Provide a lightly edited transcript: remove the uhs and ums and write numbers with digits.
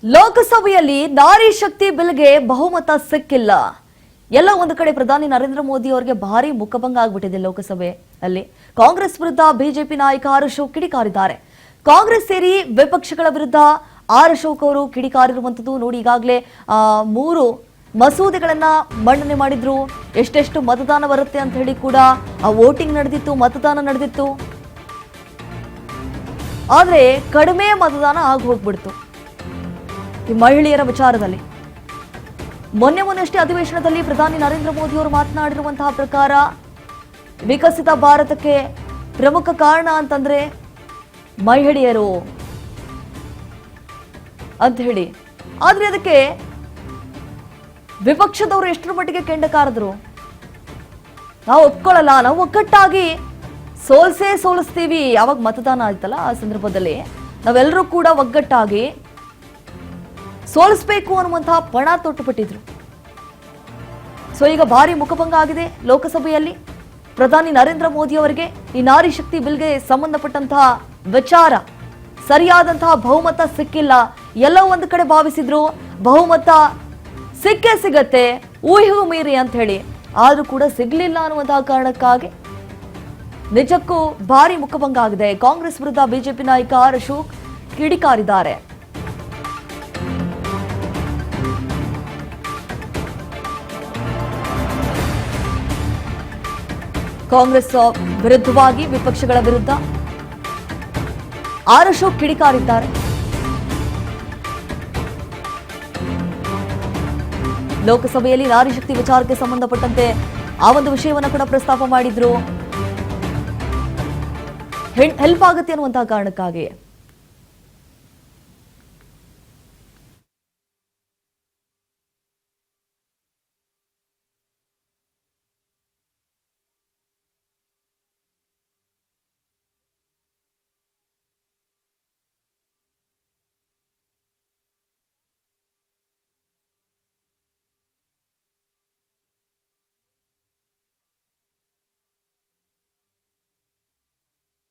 ಲೋಕಸಭೆಯಲ್ಲಿ ನಾರಿ ಶಕ್ತಿ ಬಿಲ್ಗೆ ಬಹುಮತ ಸಿಕ್ಕಿಲ್ಲ. ಎಲ್ಲ ಒಂದು ಕಡೆ ಪ್ರಧಾನಿ ನರೇಂದ್ರ ಮೋದಿ ಅವರಿಗೆ ಭಾರಿ ಮುಖಭಂಗ ಆಗ್ಬಿಟ್ಟಿದೆ. ಲೋಕಸಭೆಯಲ್ಲಿ ಕಾಂಗ್ರೆಸ್ ವಿರುದ್ಧ ಬಿಜೆಪಿ ನಾಯಕ ಆರ್ ಅಶೋಕ್ ಕಿಡಿಕಾರಿದ್ದಾರೆ. ಕಾಂಗ್ರೆಸ್ ಸೇರಿ ವಿಪಕ್ಷಗಳ ವಿರುದ್ಧ ಆರ್ ಅಶೋಕ್ ಅವರು ಕಿಡಿಕಾರಿರುವಂತದ್ದು ನೋಡಿ. ಈಗಾಗಲೇ 3 ಮಸೂದೆಗಳನ್ನ ಮಂಡನೆ ಮಾಡಿದ್ರು. ಎಷ್ಟೆಷ್ಟು ಮತದಾನ ಬರುತ್ತೆ ಅಂತ ಹೇಳಿ ಕೂಡ ವೋಟಿಂಗ್ ನಡೆದಿತ್ತು, ಮತದಾನ ನಡೆದಿತ್ತು. ಆದ್ರೆ ಕಡಿಮೆ ಮತದಾನ ಆಗಿ ಹೋಗ್ಬಿಡ್ತು ಈ ಮಹಿಳೆಯರ ವಿಚಾರದಲ್ಲಿ. ಮೊನ್ನೆಷ್ಟೇ ಅಧಿವೇಶನದಲ್ಲಿ ಪ್ರಧಾನಿ ನರೇಂದ್ರ ಮೋದಿ ಅವರು ಮಾತನಾಡಿರುವಂತಹ ಪ್ರಕಾರ ವಿಕಸಿತ ಭಾರತಕ್ಕೆ ಪ್ರಮುಖ ಕಾರಣ ಅಂತಂದ್ರೆ ಮಹಿಳೆಯರು ಅಂತ ಹೇಳಿ. ಆದ್ರೆ ಅದಕ್ಕೆ ವಿಪಕ್ಷದವರು ಎಷ್ಟರ ಮಟ್ಟಿಗೆ ಕೆಂಡಕಾರದ್ರು. ನಾವು ಒಪ್ಕೊಳ್ಳಲ್ಲ, ನಾವು ಒಗ್ಗಟ್ಟಾಗಿ ಸೋಲಿಸ್ತೀವಿ. ಯಾವಾಗ ಮತದಾನ ಆಯ್ತಲ್ಲ ಆ ಸಂದರ್ಭದಲ್ಲಿ ನಾವೆಲ್ಲರೂ ಕೂಡ ಒಗ್ಗಟ್ಟಾಗಿ ಸೋಲಿಸಬೇಕು ಅನ್ನುವಂತಹ ಪಣ ತೊಟ್ಟುಬಿಟ್ಟಿದ್ರು. ಸೊ ಈಗ ಭಾರಿ ಮುಖಭಂಗ ಆಗಿದೆ ಲೋಕಸಭೆಯಲ್ಲಿ. ಪ್ರಧಾನಿ ನರೇಂದ್ರ ಮೋದಿ ಅವರಿಗೆ ಈ ನಾರಿ ಶಕ್ತಿ ಬಿಲ್ಗೆ ಸಂಬಂಧಪಟ್ಟಂತಹ ವಿಚಾರ ಸರಿಯಾದಂತಹ ಬಹುಮತ ಸಿಕ್ಕಿಲ್ಲ. ಎಲ್ಲೋ ಒಂದು ಕಡೆ ಭಾವಿಸಿದ್ರು ಬಹುಮತ ಸಿಗತ್ತೆ ಊಹೆಗೂ ಮೀರಿ ಅಂತ ಹೇಳಿ, ಆದ್ರೂ ಕೂಡ ಸಿಗ್ಲಿಲ್ಲ ಅನ್ನುವಂತಹ ಕಾರಣಕ್ಕಾಗಿ ನಿಜಕ್ಕೂ ಭಾರಿ ಮುಖಭಂಗ ಆಗಿದೆ. ಕಾಂಗ್ರೆಸ್ ವಿರುದ್ಧ ಬಿಜೆಪಿ ನಾಯಕ ಆರ್ ಅಶೋಕ್ ಕಿಡಿಕಾರಿದ್ದಾರೆ. ಕಾಂಗ್ರೆಸ್ ವಿರುದ್ಧವಾಗಿ ವಿಪಕ್ಷಗಳ ವಿರುದ್ಧ ಆರ್ ಅಶೋಕ್ ಕಿಡಿಕಾರಿದ್ದಾರೆ. ಲೋಕಸಭೆಯಲ್ಲಿ ನಾರಿ ಶಕ್ತಿ ವಿಚಾರಕ್ಕೆ ಸಂಬಂಧಪಟ್ಟಂತೆ ಆ ಒಂದು ವಿಷಯವನ್ನು ಕೂಡ ಪ್ರಸ್ತಾಪ ಮಾಡಿದ್ರು. ಹೆಲ್ಪ್ ಆಗುತ್ತೆ ಅನ್ನುವಂತಹ ಕಾರಣಕ್ಕಾಗಿ